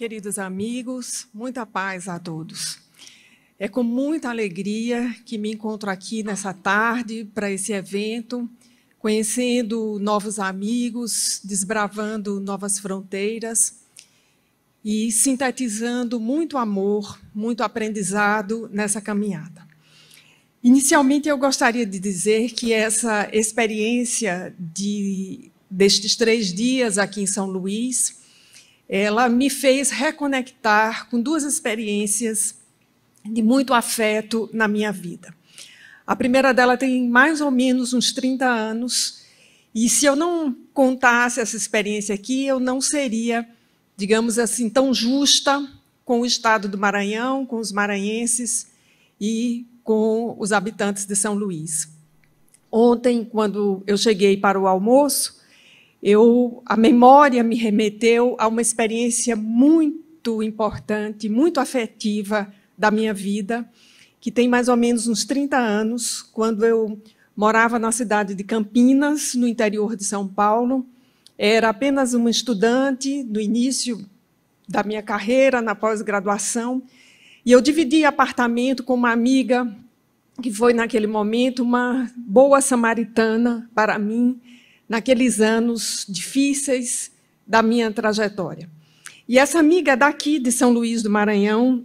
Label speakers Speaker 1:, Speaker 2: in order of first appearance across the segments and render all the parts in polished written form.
Speaker 1: Queridos amigos, muita paz a todos. É com muita alegria que me encontro aqui nessa tarde para esse evento, conhecendo novos amigos, desbravando novas fronteiras e sintetizando muito amor, muito aprendizado nessa caminhada. Inicialmente, eu gostaria de dizer que essa experiência destes 3 dias aqui em São Luís, ela me fez reconectar com 2 experiências de muito afeto na minha vida. A primeira dela tem mais ou menos uns 30 anos, e se eu não contasse essa experiência aqui, eu não seria, digamos assim, tão justa com o estado do Maranhão, com os maranhenses e com os habitantes de São Luís. Ontem, quando eu cheguei para o almoço, a memória me remeteu a uma experiência muito importante, muito afetiva da minha vida, que tem mais ou menos uns 30 anos, quando eu morava na cidade de Campinas, no interior de São Paulo. Era apenas uma estudante no início da minha carreira, na pós-graduação, e eu dividi apartamento com uma amiga que foi, naquele momento, uma boa samaritana para mim, naqueles anos difíceis da minha trajetória. E essa amiga é daqui, de São Luís do Maranhão,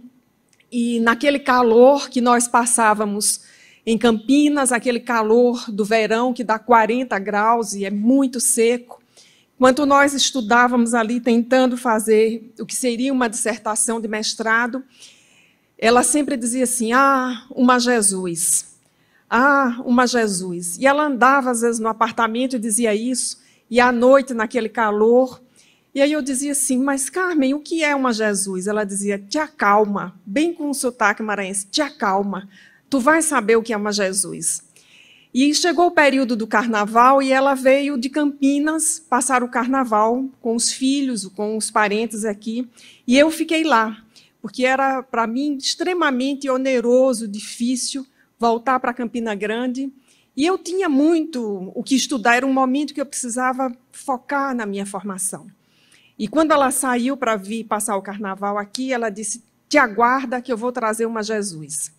Speaker 1: e naquele calor que nós passávamos em Campinas, aquele calor do verão que dá 40 graus e é muito seco, enquanto nós estudávamos ali tentando fazer o que seria uma dissertação de mestrado, ela sempre dizia assim, uma Jesus. Uma Jesus. E ela andava, às vezes, no apartamento e dizia isso, e à noite, naquele calor. E aí eu dizia assim, mas, Carmen, o que é uma Jesus? Ela dizia, te acalma, bem com o sotaque maranhense, te acalma, tu vais saber o que é uma Jesus. E chegou o período do carnaval e ela veio de Campinas passar o carnaval com os filhos, com os parentes aqui, e eu fiquei lá, porque era, para mim, extremamente oneroso, difícil, voltar para Campina Grande, e eu tinha muito o que estudar, era um momento que eu precisava focar na minha formação. E quando ela saiu para vir passar o carnaval aqui, ela disse, te aguarda que eu vou trazer uma Jesus.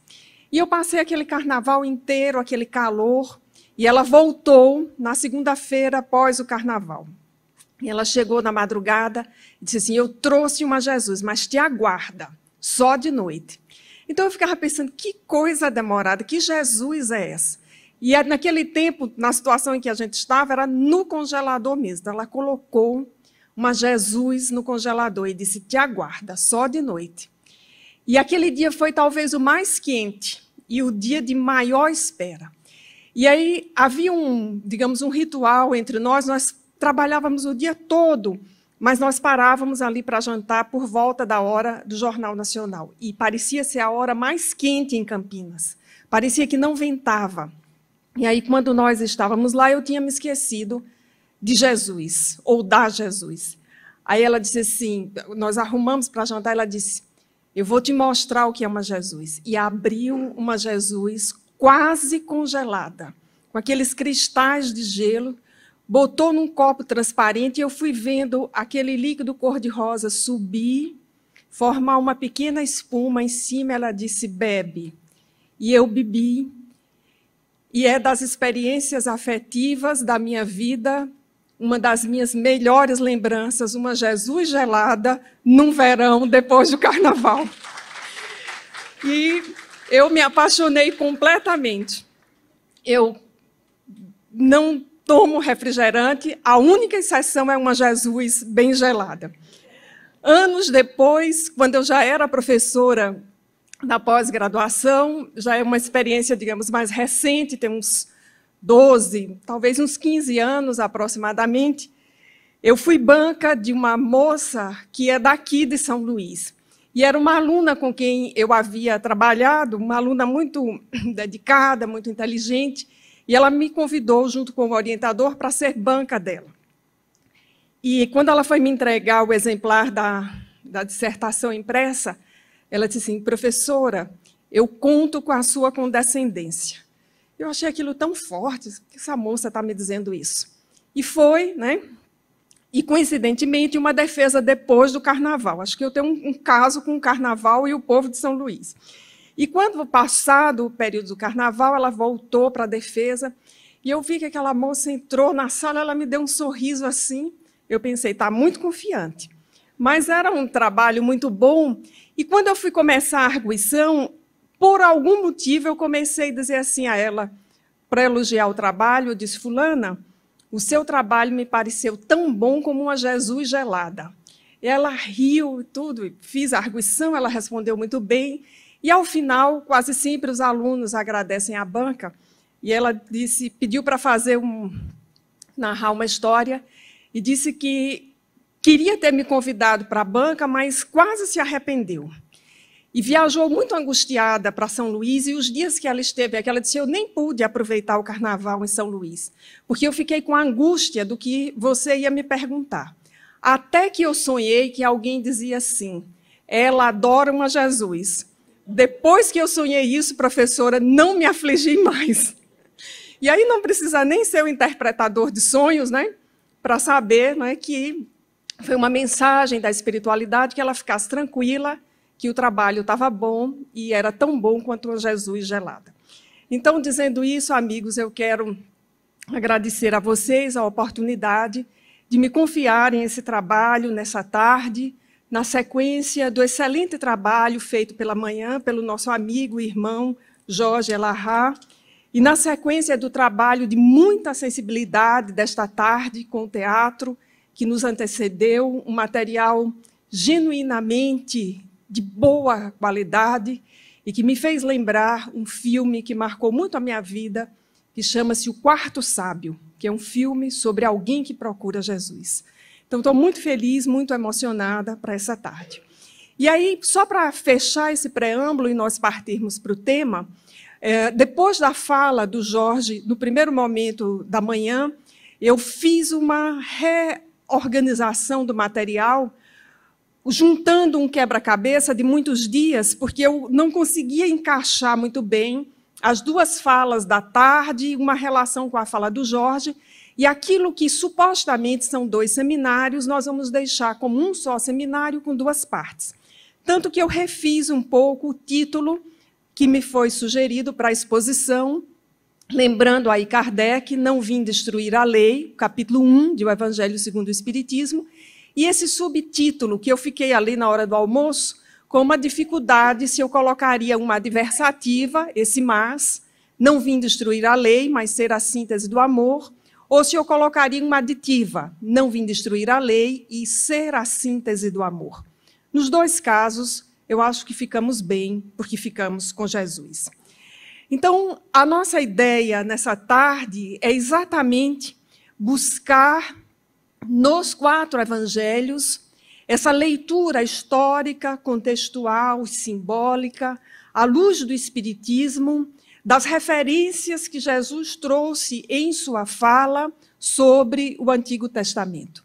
Speaker 1: E eu passei aquele carnaval inteiro, aquele calor, e ela voltou na segunda-feira após o carnaval. E ela chegou na madrugada e disse assim, eu trouxe uma Jesus, mas te aguarda, só de noite. Então, eu ficava pensando, que coisa demorada, que Jesus é essa? E naquele tempo, na situação em que a gente estava, era no congelador mesmo. Então, ela colocou uma Jesus no congelador e disse, te aguarda, só de noite. E aquele dia foi talvez o mais quente e o dia de maior espera. E aí havia digamos, um ritual entre nós trabalhávamos o dia todo, mas nós parávamos ali para jantar por volta da hora do Jornal Nacional. E parecia ser a hora mais quente em Campinas. Parecia que não ventava. E aí, quando nós estávamos lá, eu tinha me esquecido de Jesus, ou da Jesus. Aí ela disse assim, nós arrumamos para jantar, ela disse, eu vou te mostrar o que é uma Jesus. E abriu uma Jesus quase congelada, com aqueles cristais de gelo, botou num copo transparente e eu fui vendo aquele líquido cor-de-rosa subir, formar uma pequena espuma em cima. Ela disse, bebe. E eu bebi. E é das experiências afetivas da minha vida, uma das minhas melhores lembranças, uma Jesus gelada num verão depois do carnaval. E eu me apaixonei completamente. Eu não tomo refrigerante, a única exceção é uma Jesus bem gelada. Anos depois, quando eu já era professora na pós-graduação, já é uma experiência, digamos, mais recente, tem uns 12, talvez uns 15 anos aproximadamente, eu fui banca de uma moça que é daqui de São Luís. E era uma aluna com quem eu havia trabalhado, uma aluna muito dedicada, muito inteligente, e ela me convidou, junto com o orientador, para ser banca dela. E quando ela foi me entregar o exemplar da dissertação impressa, ela disse assim, professora, eu conto com a sua condescendência. Eu achei aquilo tão forte, que essa moça está me dizendo isso. E foi, né? e, coincidentemente, uma defesa depois do Carnaval. Acho que eu tenho um caso com o Carnaval e o povo de São Luís. E, quando passado o período do Carnaval, ela voltou para a defesa, e eu vi que aquela moça entrou na sala, ela me deu um sorriso assim. Eu pensei, está muito confiante. Mas era um trabalho muito bom, e quando eu fui começar a arguição, por algum motivo, eu comecei a dizer assim a ela, para elogiar o trabalho, eu disse, fulana, o seu trabalho me pareceu tão bom como uma Jesus gelada. E ela riu e tudo, fiz a arguição, ela respondeu muito bem, e, ao final, quase sempre os alunos agradecem à banca, e ela disse, pediu para narrar uma história, e disse que queria ter me convidado para a banca, mas quase se arrependeu. E viajou muito angustiada para São Luís, e os dias que ela esteve aqui, ela disse, eu nem pude aproveitar o Carnaval em São Luís, porque eu fiquei com a angústia do que você ia me perguntar. Até que eu sonhei que alguém dizia assim, ela adora uma Jesus. Depois que eu sonhei isso, professora, não me afligi mais. E aí não precisa nem ser o interpretador de sonhos, né, para saber, né, que foi uma mensagem da espiritualidade, que ela ficasse tranquila, que o trabalho estava bom e era tão bom quanto uma Jesus gelada. Então, dizendo isso, amigos, eu quero agradecer a vocês a oportunidade de me confiarem esse trabalho nessa tarde, na sequência do excelente trabalho feito pela manhã pelo nosso amigo e irmão Jorge Elahá, e na sequência do trabalho de muita sensibilidade desta tarde com o teatro, que nos antecedeu, um material genuinamente de boa qualidade e que me fez lembrar um filme que marcou muito a minha vida, que chama-se O Quarto Sábio, que é um filme sobre alguém que procura Jesus. Então, estou muito feliz, muito emocionada para essa tarde. E aí, só para fechar esse preâmbulo e nós partirmos para o tema, depois da fala do Jorge, no primeiro momento da manhã, eu fiz uma reorganização do material, juntando um quebra-cabeça de muitos dias, porque eu não conseguia encaixar muito bem as duas falas da tarde, uma relação com a fala do Jorge, e aquilo que supostamente são 2 seminários, nós vamos deixar como um só seminário com 2 partes. Tanto que eu refiz um pouco o título que me foi sugerido para a exposição, lembrando aí Kardec, Não Vim Destruir a Lei, capítulo 1 do Evangelho segundo o Espiritismo, e esse subtítulo, que eu fiquei ali na hora do almoço, com uma dificuldade se eu colocaria uma adversativa, esse mas, não vim destruir a lei, mas ser a síntese do amor, ou se eu colocaria uma aditiva, não vim destruir a lei e ser a síntese do amor. Nos 2 casos, eu acho que ficamos bem, porque ficamos com Jesus. Então, a nossa ideia nessa tarde é exatamente buscar nos 4 evangelhos essa leitura histórica, contextual, simbólica, à luz do Espiritismo, das referências que Jesus trouxe em sua fala sobre o Antigo Testamento.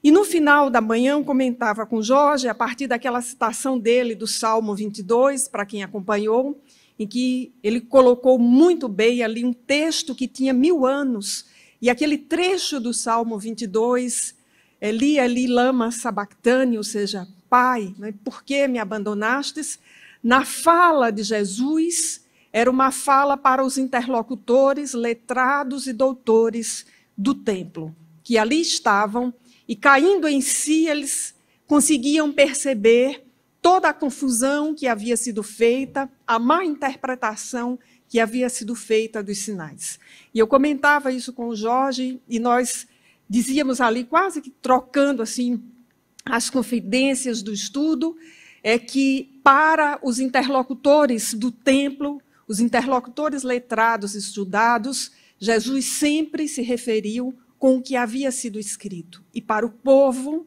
Speaker 1: E no final da manhã eu comentava com Jorge, a partir daquela citação dele do Salmo 22, para quem acompanhou, em que ele colocou muito bem ali um texto que tinha 1000 anos, e aquele trecho do Salmo 22, Eli, Eli, lama sabactani, ou seja, Pai, né, por que me abandonastes? Na fala de Jesus, era uma fala para os interlocutores, letrados e doutores do templo, que ali estavam, e caindo em si, eles conseguiam perceber toda a confusão que havia sido feita, a má interpretação que havia sido feita dos sinais. E eu comentava isso com o Jorge, e nós dizíamos ali, quase que trocando assim, as confidências do estudo, é que para os interlocutores do templo, os interlocutores letrados e estudados, Jesus sempre se referiu com o que havia sido escrito. E para o povo,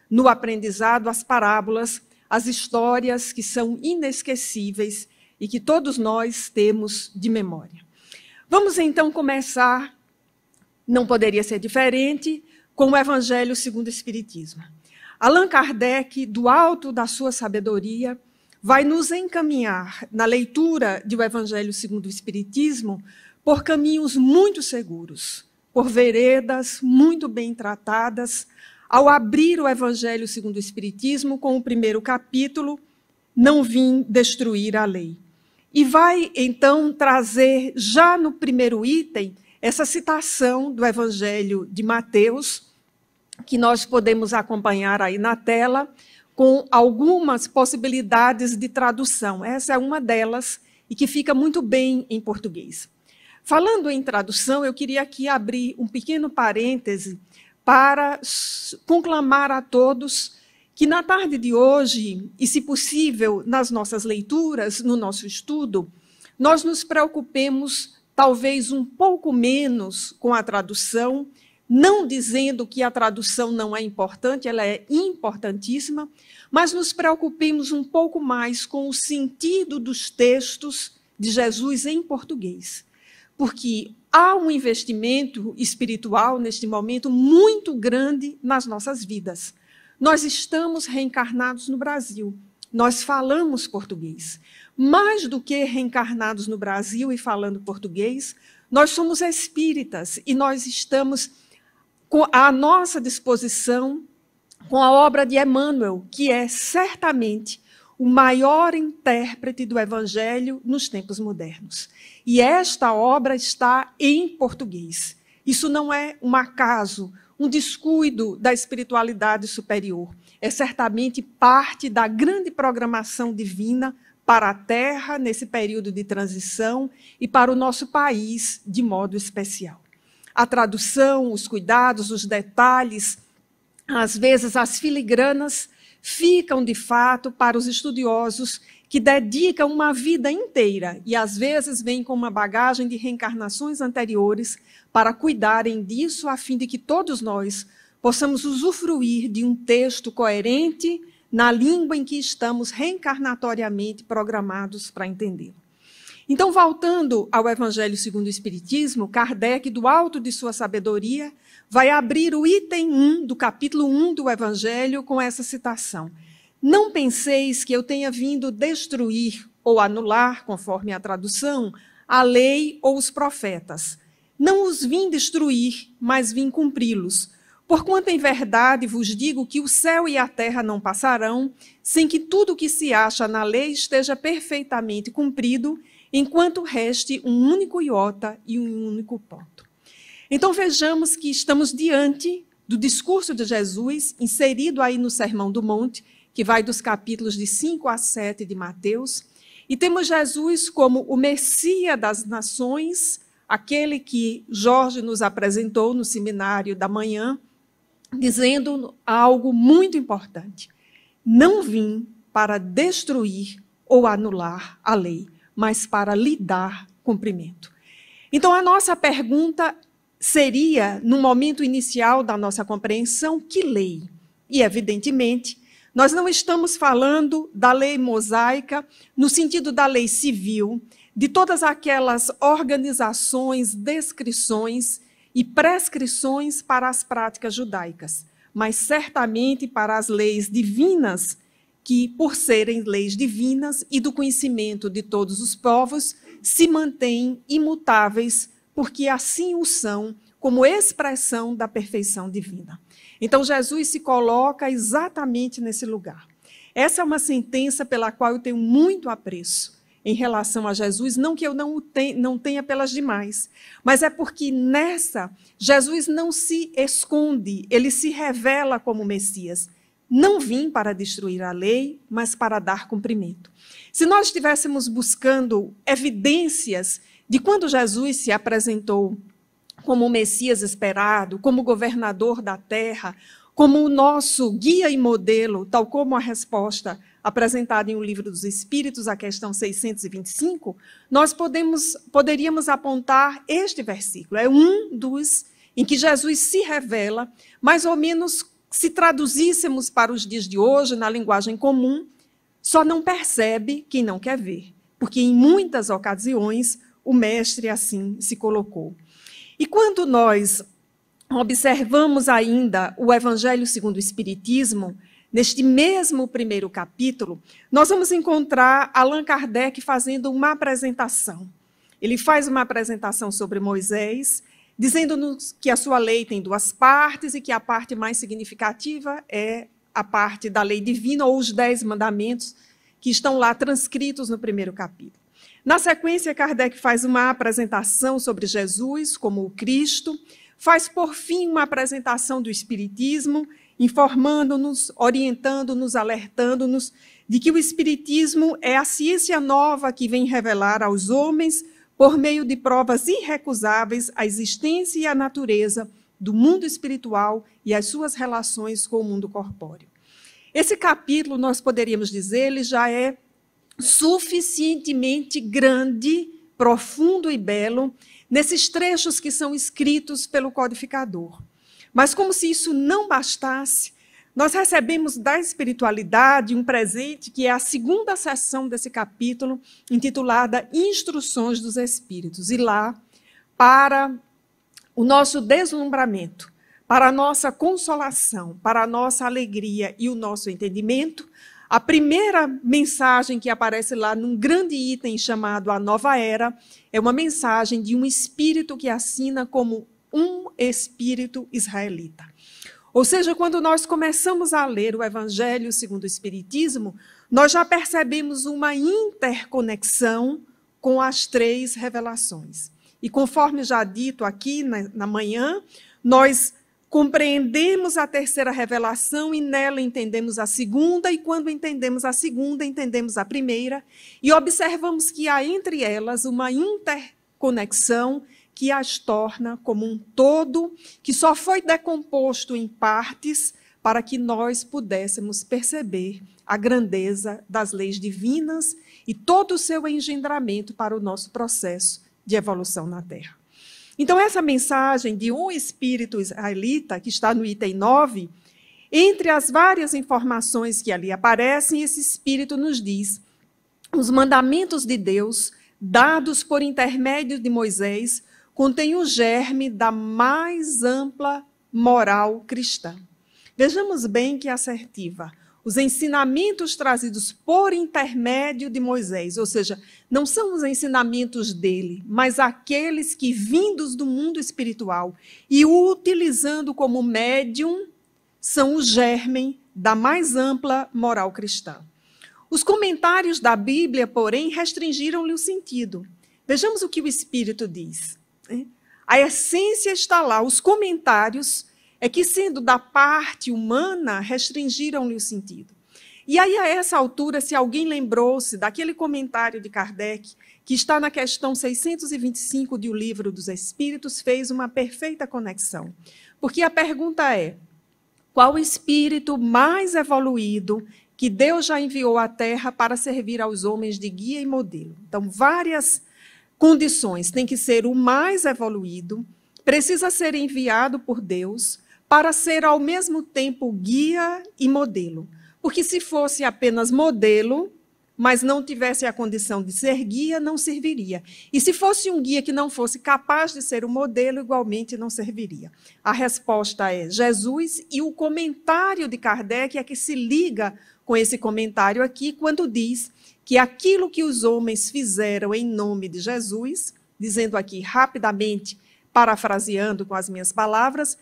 Speaker 1: no aprendizado, as parábolas, as histórias que são inesquecíveis e que todos nós temos de memória. Vamos então começar, não poderia ser diferente, com o Evangelho segundo o Espiritismo. Allan Kardec, do alto da sua sabedoria, vai nos encaminhar na leitura do Evangelho segundo o Espiritismo por caminhos muito seguros, por veredas muito bem tratadas, ao abrir o Evangelho segundo o Espiritismo com o primeiro capítulo, Não vim destruir a lei. E vai, então, trazer, já no primeiro item, essa citação do Evangelho de Mateus, que nós podemos acompanhar aí na tela, com algumas possibilidades de tradução. Essa é uma delas, e que fica muito bem em português. Falando em tradução, eu queria aqui abrir um pequeno parêntese para conclamar a todos que na tarde de hoje, e se possível nas nossas leituras, no nosso estudo, nós nos preocupemos talvez um pouco menos com a tradução, não dizendo que a tradução não é importante, ela é importantíssima, mas nos preocupemos um pouco mais com o sentido dos textos de Jesus em português. Porque há um investimento espiritual, neste momento, muito grande nas nossas vidas. Nós estamos reencarnados no Brasil, nós falamos português. Mais do que reencarnados no Brasil e falando português, nós somos espíritas e nós estamos à nossa disposição com a obra de Emmanuel, que é certamente o maior intérprete do Evangelho nos tempos modernos. E esta obra está em português. Isso não é um acaso, um descuido da espiritualidade superior. É certamente parte da grande programação divina para a Terra, nesse período de transição, e para o nosso país, de modo especial. A tradução, os cuidados, os detalhes, às vezes as filigranas, ficam, de fato, para os estudiosos que dedicam uma vida inteira e, às vezes, vêm com uma bagagem de reencarnações anteriores para cuidarem disso, a fim de que todos nós possamos usufruir de um texto coerente na língua em que estamos reencarnatoriamente programados para entendê-lo. Então, voltando ao Evangelho segundo o Espiritismo, Kardec, do alto de sua sabedoria, vai abrir o item 1 do capítulo 1 do Evangelho com essa citação. Não penseis que eu tenha vindo destruir ou anular, conforme a tradução, a lei ou os profetas. Não os vim destruir, mas vim cumpri-los. Porquanto em verdade vos digo que o céu e a terra não passarão, sem que tudo o que se acha na lei esteja perfeitamente cumprido, enquanto reste um único iota e um único ponto. Então vejamos que estamos diante do discurso de Jesus, inserido aí no Sermão do Monte, que vai dos capítulos de 5 a 7 de Mateus, e temos Jesus como o Messias das nações, aquele que Jorge nos apresentou no seminário da manhã, dizendo algo muito importante. Não vim para destruir ou anular a lei, mas para lhe dar cumprimento. Então, a nossa pergunta seria, no momento inicial da nossa compreensão, que lei? E, evidentemente, nós não estamos falando da lei mosaica no sentido da lei civil, de todas aquelas organizações, descrições e prescrições para as práticas judaicas, mas certamente para as leis divinas, que, por serem leis divinas e do conhecimento de todos os povos, se mantêm imutáveis, porque assim o são, como expressão da perfeição divina. Então, Jesus se coloca exatamente nesse lugar. Essa é uma sentença pela qual eu tenho muito apreço em relação a Jesus, não que eu não tenha pelas demais, mas é porque nessa, Jesus não se esconde, ele se revela como Messias. Não vim para destruir a lei, mas para dar cumprimento. Se nós estivéssemos buscando evidências de quando Jesus se apresentou como o Messias esperado, como governador da terra, como o nosso guia e modelo, tal como a resposta apresentada em O Livro dos Espíritos, a questão 625, nós poderíamos apontar este versículo. É um dos em que Jesus se revela, mais ou menos, se traduzíssemos para os dias de hoje, na linguagem comum, só não percebe quem não quer ver, porque em muitas ocasiões o mestre assim se colocou. E quando nós observamos ainda o Evangelho segundo o Espiritismo, neste mesmo primeiro capítulo, nós vamos encontrar Allan Kardec fazendo uma apresentação. Ele faz uma apresentação sobre Moisés, dizendo-nos que a sua lei tem duas partes e que a parte mais significativa é a parte da lei divina, ou os 10 mandamentos, que estão lá transcritos no primeiro capítulo. Na sequência, Kardec faz uma apresentação sobre Jesus como o Cristo, faz, por fim, uma apresentação do Espiritismo, informando-nos, orientando-nos, alertando-nos de que o Espiritismo é a ciência nova que vem revelar aos homens, por meio de provas irrecusáveis, a existência e a natureza do mundo espiritual e as suas relações com o mundo corpóreo. Esse capítulo, nós poderíamos dizer, ele já é suficientemente grande, profundo e belo, nesses trechos que são escritos pelo codificador. Mas, como se isso não bastasse, nós recebemos da espiritualidade um presente que é a segunda seção desse capítulo, intitulada Instruções dos Espíritos. E lá, para o nosso deslumbramento, para a nossa consolação, para a nossa alegria e o nosso entendimento, a primeira mensagem que aparece lá num grande item chamado A Nova Era é uma mensagem de um espírito que assina como um espírito israelita. Ou seja, quando nós começamos a ler o Evangelho segundo o Espiritismo, nós já percebemos uma interconexão com as 3 revelações. E conforme já dito aqui na manhã, nós compreendemos a terceira revelação e nela entendemos a segunda, e quando entendemos a segunda, entendemos a primeira, e observamos que há entre elas uma interconexão que as torna como um todo, que só foi decomposto em partes para que nós pudéssemos perceber a grandeza das leis divinas e todo o seu engendramento para o nosso processo de evolução na Terra. Então, essa mensagem de um espírito israelita, que está no item 9, entre as várias informações que ali aparecem, esse espírito nos diz: os mandamentos de Deus, dados por intermédio de Moisés, contêm o germe da mais ampla moral cristã. Vejamos bem que assertiva. Os ensinamentos trazidos por intermédio de Moisés, ou seja, não são os ensinamentos dele, mas aqueles que, vindos do mundo espiritual e o utilizando como médium, são o germe da mais ampla moral cristã. Os comentários da Bíblia, porém, restringiram-lhe o sentido. Vejamos o que o Espírito diz. A essência está lá, os comentários é que, sendo da parte humana, restringiram-lhe o sentido. E aí, a essa altura, se alguém lembrou-se daquele comentário de Kardec, que está na questão 625 do Livro dos Espíritos, fez uma perfeita conexão. Porque a pergunta é: qual o espírito mais evoluído que Deus já enviou à Terra para servir aos homens de guia e modelo? Então, várias condições. Tem que ser o mais evoluído, precisa ser enviado por Deus, para ser ao mesmo tempo guia e modelo. Porque se fosse apenas modelo, mas não tivesse a condição de ser guia, não serviria. E se fosse um guia que não fosse capaz de ser o modelo, igualmente não serviria. A resposta é Jesus, e o comentário de Kardec é que se liga com esse comentário aqui, quando diz que aquilo que os homens fizeram em nome de Jesus, dizendo aqui rapidamente, parafraseando com as minhas palavras,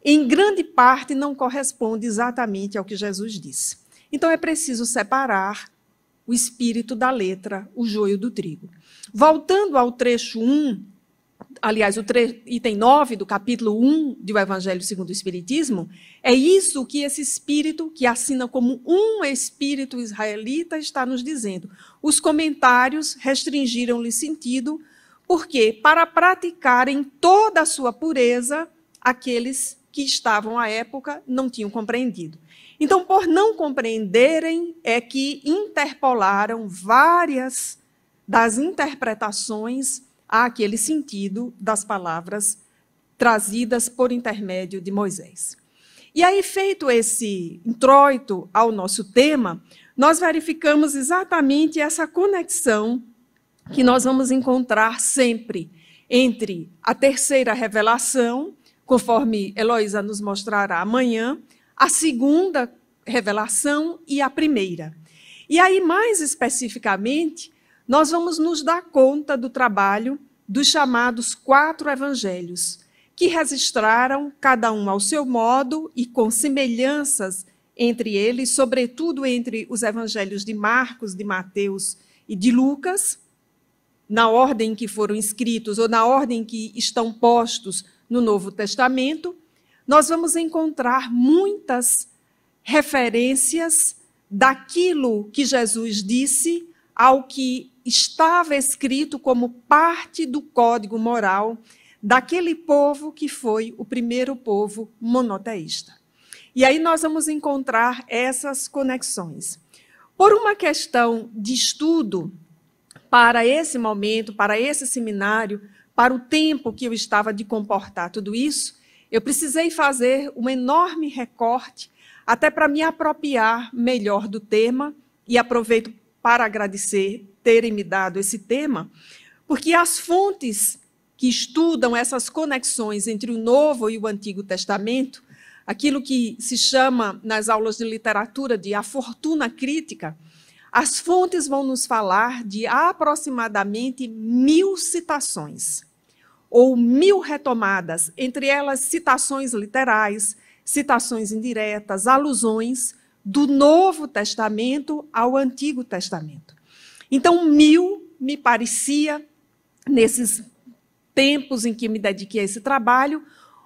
Speaker 1: em grande parte não corresponde exatamente ao que Jesus disse. Então é preciso separar o espírito da letra, o joio do trigo. Voltando ao trecho 1, aliás, item 9 do capítulo 1 do Evangelho segundo o Espiritismo, é isso que esse espírito, que assina como um espírito israelita, está nos dizendo. Os comentários restringiram-lhe sentido, porque para praticarem toda a sua pureza, aqueles que estavam à época não tinham compreendido. Então, por não compreenderem, é que interpolaram várias das interpretações àquele sentido das palavras trazidas por intermédio de Moisés. E aí, feito esse introito ao nosso tema, nós verificamos exatamente essa conexão que nós vamos encontrar sempre entre a terceira revelação, conforme Heloísa nos mostrará amanhã, a segunda revelação e a primeira. E aí, mais especificamente, nós vamos nos dar conta do trabalho dos chamados 4 evangelhos, que registraram, cada um ao seu modo e com semelhanças entre eles, sobretudo entre os evangelhos de Marcos, de Mateus e de Lucas, na ordem em que foram escritos ou na ordem em que estão postos no Novo Testamento, nós vamos encontrar muitas referências daquilo que Jesus disse ao que estava escrito como parte do código moral daquele povo que foi o primeiro povo monoteísta. E aí nós vamos encontrar essas conexões. Por uma questão de estudo, para esse momento, para esse seminário, para o tempo que eu estava de comportar tudo isso, eu precisei fazer um enorme recorte, até para me apropriar melhor do tema, e aproveito para agradecer terem me dado esse tema, porque as fontes que estudam essas conexões entre o Novo e o Antigo Testamento, aquilo que se chama nas aulas de literatura de a fortuna crítica, as fontes vão nos falar de aproximadamente 1000 citações, ou 1000 retomadas, entre elas citações literais, citações indiretas, alusões do Novo Testamento ao Antigo Testamento. Então, 1000 me parecia, nesses tempos em que me dediquei a esse trabalho,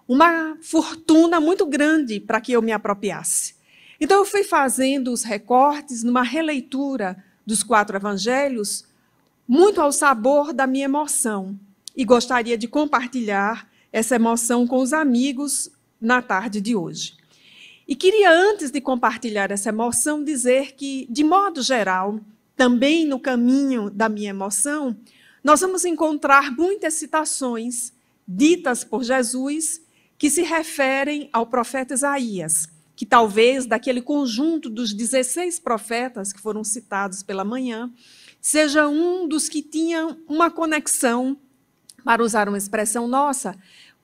Speaker 1: uma fortuna muito grande para que eu me apropriasse. Então, eu fui fazendo os recortes numa releitura dos 4 evangelhos, muito ao sabor da minha emoção, e gostaria de compartilhar essa emoção com os amigos na tarde de hoje. E queria, antes de compartilhar essa emoção, dizer que, de modo geral, também no caminho da minha emoção, nós vamos encontrar muitas citações ditas por Jesus que se referem ao profeta Isaías, que talvez daquele conjunto dos 16 profetas que foram citados pela manhã, seja um dos que tinha uma conexão, para usar uma expressão nossa,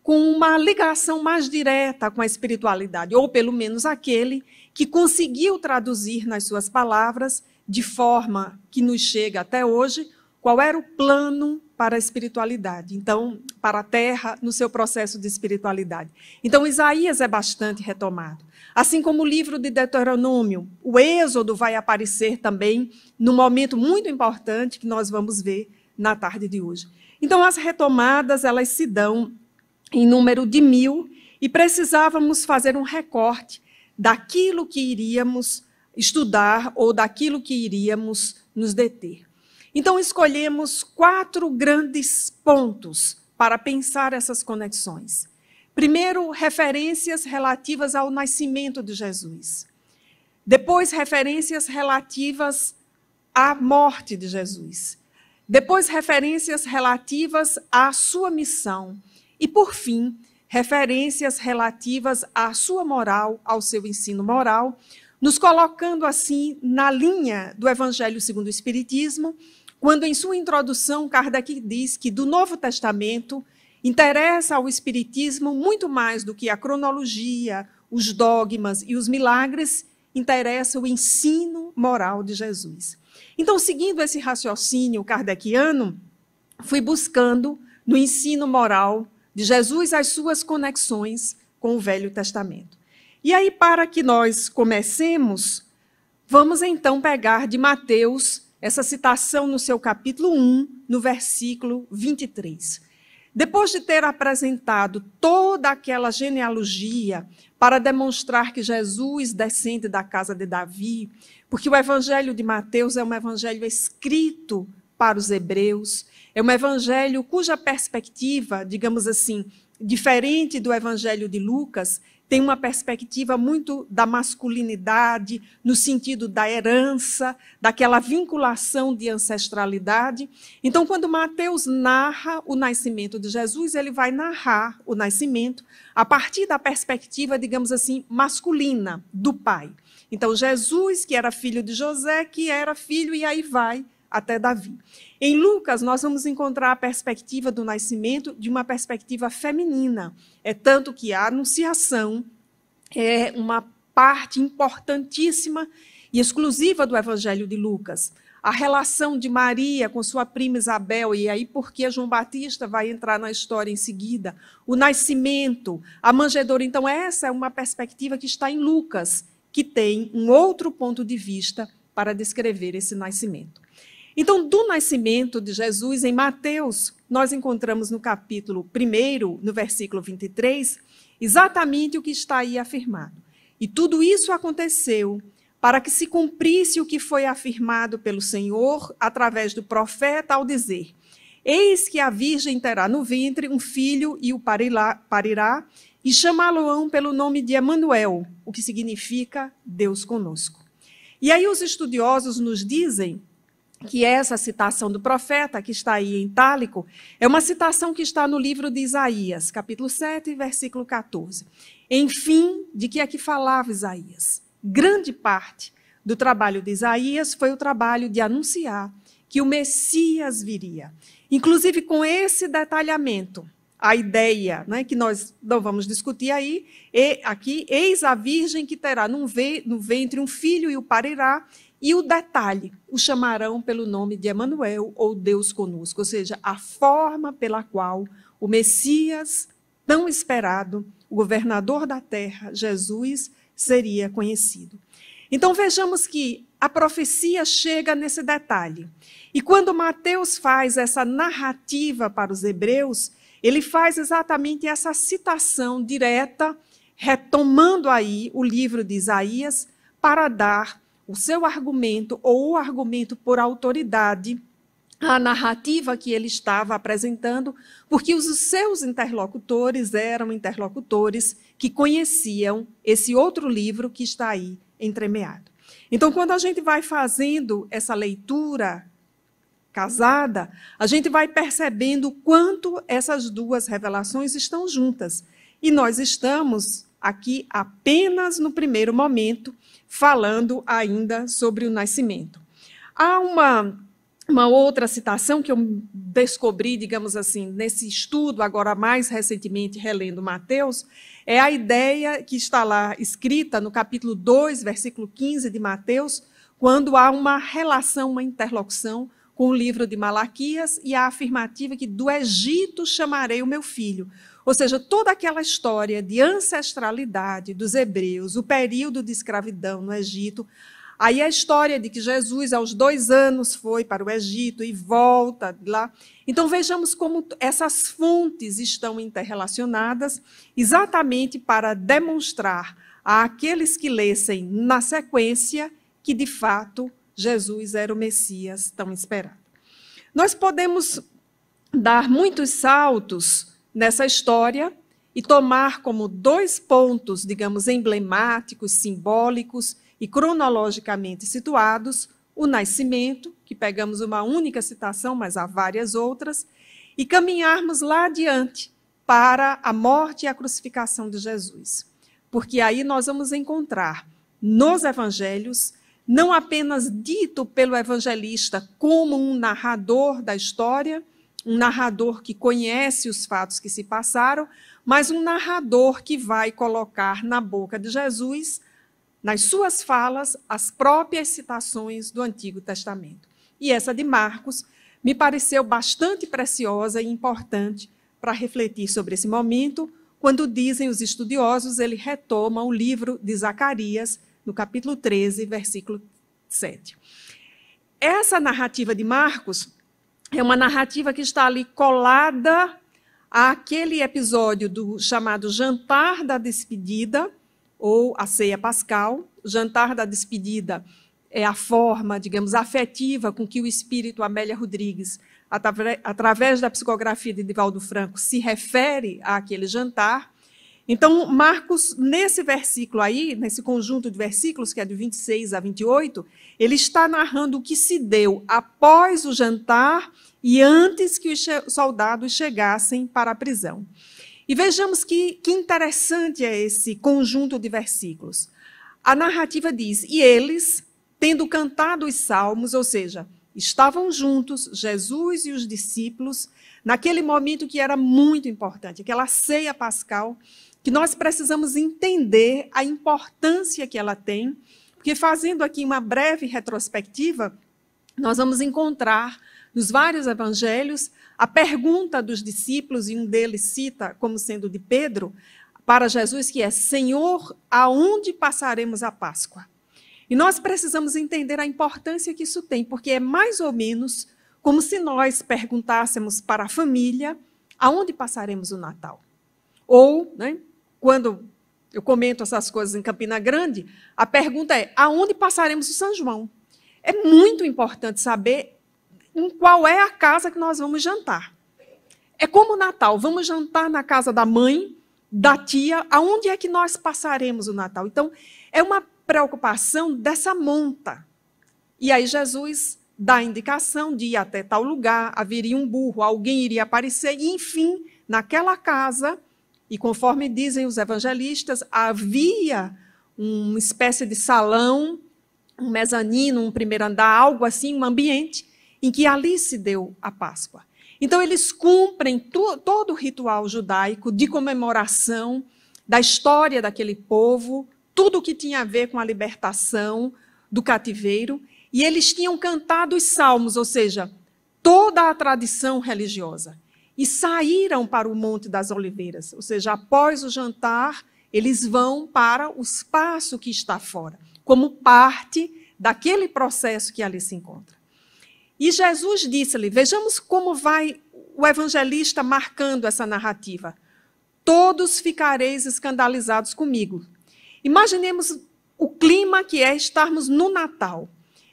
Speaker 1: com uma ligação mais direta com a espiritualidade, ou pelo menos aquele que conseguiu traduzir nas suas palavras, de forma que nos chega até hoje, qual era o plano para a espiritualidade, então, para a terra, no seu processo de espiritualidade. Então, Isaías é bastante retomado. Assim como o livro de Deuteronômio, o Êxodo vai aparecer também num momento muito importante que nós vamos ver na tarde de hoje. Então, as retomadas, elas se dão em número de 1000 e precisávamos fazer um recorte daquilo que iríamos estudar ou daquilo que iríamos nos deter. Então, escolhemos 4 grandes pontos para pensar essas conexões. Primeiro, referências relativas ao nascimento de Jesus. Depois, referências relativas à morte de Jesus. Depois, referências relativas à sua missão. E, por fim, referências relativas à sua moral, ao seu ensino moral, nos colocando assim na linha do Evangelho segundo o Espiritismo, quando em sua introdução Kardec diz que do Novo Testamento interessa ao Espiritismo muito mais do que a cronologia, os dogmas e os milagres, interessa o ensino moral de Jesus. Então, seguindo esse raciocínio kardeciano, fui buscando no ensino moral de Jesus as suas conexões com o Velho Testamento. E aí, para que nós comecemos, vamos então pegar de Mateus essa citação no seu capítulo 1, no versículo 23. Depois de ter apresentado toda aquela genealogia para demonstrar que Jesus descende da casa de Davi, porque o evangelho de Mateus é um evangelho escrito para os hebreus, é um evangelho cuja perspectiva, digamos assim, diferente do evangelho de Lucas, tem uma perspectiva muito da masculinidade, no sentido da herança, daquela vinculação de ancestralidade. Então, quando Mateus narra o nascimento de Jesus, ele vai narrar o nascimento a partir da perspectiva, digamos assim, masculina do pai. Então, Jesus, que era filho de José, que era filho, e aí vai até Davi. Em Lucas, nós vamos encontrar a perspectiva do nascimento de uma perspectiva feminina. É tanto que a anunciação é uma parte importantíssima e exclusiva do Evangelho de Lucas. a relação de Maria com sua prima Isabel, e aí porque João Batista vai entrar na história em seguida, o nascimento, a manjedoura. Então, essa é uma perspectiva que está em Lucas, que tem um outro ponto de vista para descrever esse nascimento. Então, do nascimento de Jesus, em Mateus, nós encontramos no capítulo 1, no versículo 23, exatamente o que está aí afirmado. E tudo isso aconteceu para que se cumprisse o que foi afirmado pelo Senhor através do profeta ao dizer: eis que a virgem terá no ventre um filho e o parirá, e chamá-lo-ão pelo nome de Emanuel, o que significa Deus conosco. E aí os estudiosos nos dizem que essa citação do profeta, que está aí em itálico, é uma citação que está no livro de Isaías, capítulo 7, versículo 14. Enfim, de que é que falava Isaías? Grande parte do trabalho de Isaías foi o trabalho de anunciar que o Messias viria. Inclusive com esse detalhamento, a ideia, né, que nós não vamos discutir aí, aqui, eis a virgem que terá no ventre um filho e o parirá, e o detalhe, o chamarão pelo nome de Emanuel, ou Deus conosco, ou seja, a forma pela qual o Messias, tão esperado, o governador da terra, Jesus, seria conhecido. Então vejamos que a profecia chega nesse detalhe. E quando Mateus faz essa narrativa para os hebreus, ele faz exatamente essa citação direta, retomando aí o livro de Isaías, para dar o seu argumento, ou o argumento por autoridade, à narrativa que ele estava apresentando, porque os seus interlocutores eram interlocutores que conheciam esse outro livro que está aí entremeado. Então, quando a gente vai fazendo essa leitura casada, a gente vai percebendo quanto essas duas revelações estão juntas. E nós estamos aqui apenas no primeiro momento, falando ainda sobre o nascimento. Há uma outra citação que eu descobri, digamos assim, nesse estudo, agora mais recentemente relendo Mateus, é a ideia que está lá escrita no capítulo 2, versículo 15 de Mateus, quando há uma relação, uma interlocução com o livro de Malaquias e a afirmativa que do Egito chamarei o meu filho. Ou seja, toda aquela história de ancestralidade dos hebreus, o período de escravidão no Egito, aí a história de que Jesus, aos 2 anos, foi para o Egito e volta lá. Então, vejamos como essas fontes estão interrelacionadas, exatamente para demonstrar àqueles que lessem na sequência que, de fato, Jesus era o Messias tão esperado. Nós podemos dar muitos saltos nessa história e tomar como 2 pontos, digamos, emblemáticos, simbólicos e cronologicamente situados, o nascimento, que pegamos uma única citação, mas há várias outras, e caminharmos lá adiante para a morte e a crucificação de Jesus. Porque aí nós vamos encontrar nos evangelhos, não apenas dito pelo evangelista como um narrador da história, um narrador que conhece os fatos que se passaram, mas um narrador que vai colocar na boca de Jesus, nas suas falas, as próprias citações do Antigo Testamento. E essa de Marcos me pareceu bastante preciosa e importante para refletir sobre esse momento. Quando dizem os estudiosos, ele retoma o livro de Zacarias, no capítulo 13, versículo 7. Essa narrativa de Marcos é uma narrativa que está ali colada àquele episódio do chamado Jantar da Despedida, ou a Ceia Pascal. O Jantar da Despedida é a forma, digamos, afetiva com que o espírito Amélia Rodrigues, através da psicografia de Divaldo Franco, se refere àquele jantar. Então, Marcos, nesse versículo aí, nesse conjunto de versículos, que é de 26 a 28, ele está narrando o que se deu após o jantar e antes que os soldados chegassem para a prisão. E vejamos que interessante é esse conjunto de versículos. A narrativa diz, e eles, tendo cantado os salmos, ou seja, estavam juntos, Jesus e os discípulos, naquele momento que era muito importante, aquela ceia pascal, que nós precisamos entender a importância que ela tem, porque fazendo aqui uma breve retrospectiva, nós vamos encontrar nos vários evangelhos a pergunta dos discípulos, e um deles cita como sendo de Pedro, para Jesus, que é: Senhor, aonde passaremos a Páscoa? E nós precisamos entender a importância que isso tem, porque é mais ou menos como se nós perguntássemos para a família aonde passaremos o Natal. Ou, né, quando eu comento essas coisas em Campina Grande, a pergunta é: aonde passaremos o São João? É muito importante saber em qual é a casa que nós vamos jantar. É como o Natal, vamos jantar na casa da mãe, da tia, aonde é que nós passaremos o Natal? Então, é uma preocupação dessa monta. E aí Jesus dá a indicação de ir até tal lugar, haveria um burro, alguém iria aparecer, e enfim, naquela casa, e conforme dizem os evangelistas, havia uma espécie de salão, um mezanino, um primeiro andar, algo assim, um ambiente em que ali se deu a Páscoa. Então, eles cumprem todo o ritual judaico de comemoração da história daquele povo, tudo o que tinha a ver com a libertação do cativeiro, e eles tinham cantado os salmos, ou seja, toda a tradição religiosa, e saíram para o Monte das Oliveiras, ou seja, após o jantar, eles vão para o espaço que está fora, como parte daquele processo que ali se encontra. E Jesus disse-lhe, vejamos como vai o evangelista marcando essa narrativa: todos ficareis escandalizados comigo. Imaginemos o clima que é estarmos no Natal.